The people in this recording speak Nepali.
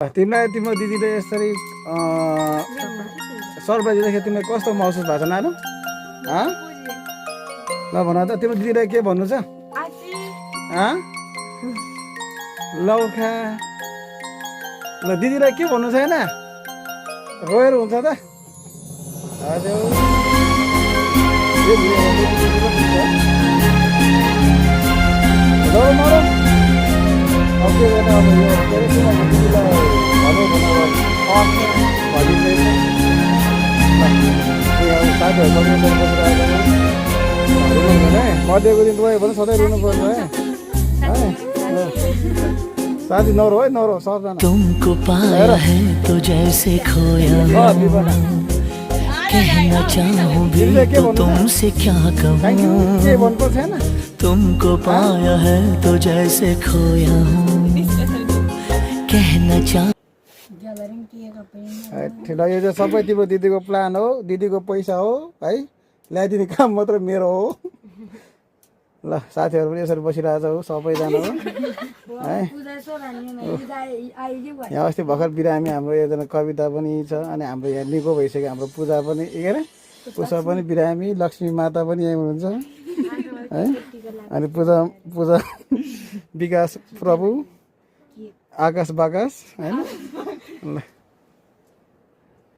तिमीलाई तिम्रो दिदीले यसरी सरप्राइज दिँदाखेरि तिमीलाई कस्तो महसुस भएको छ नानु? ल भन त तिम्रो दिदीलाई के भन्नु छ? लौखा ल दिदीलाई के भन्नु छैन? रोएर हुन्छ त? बर्थडेको दिन गयो भने सधैँ रुनु पर्छ है साथी नरो है नरो सबजना तुमको पाया है तो जैसे खोया कहना चाहूं भी तो तुमसे क्या कहूं तुमको पाया है तो जैसे खोया हूं कहना चाह ल यो चाहिँ सबै तिम्रो दिदीको प्लान हो दिदीको पैसा हो है ल्याइदिने काम मात्र मेरो हो ल साथीहरू पनि यसरी बसिरहेको हो सबैजना हो है यहाँ अस्ति भर्खर बिरामी हाम्रो एकजना कविता पनि छ अनि हाम्रो यहाँ निको भइसक्यो हाम्रो पूजा पनि के अरे पुष्पा पनि बिरामी लक्ष्मी माता पनि यहीँ हुनुहुन्छ है अनि पूजा पूजा विकास प्रभु आकाश बाकाश होइन ल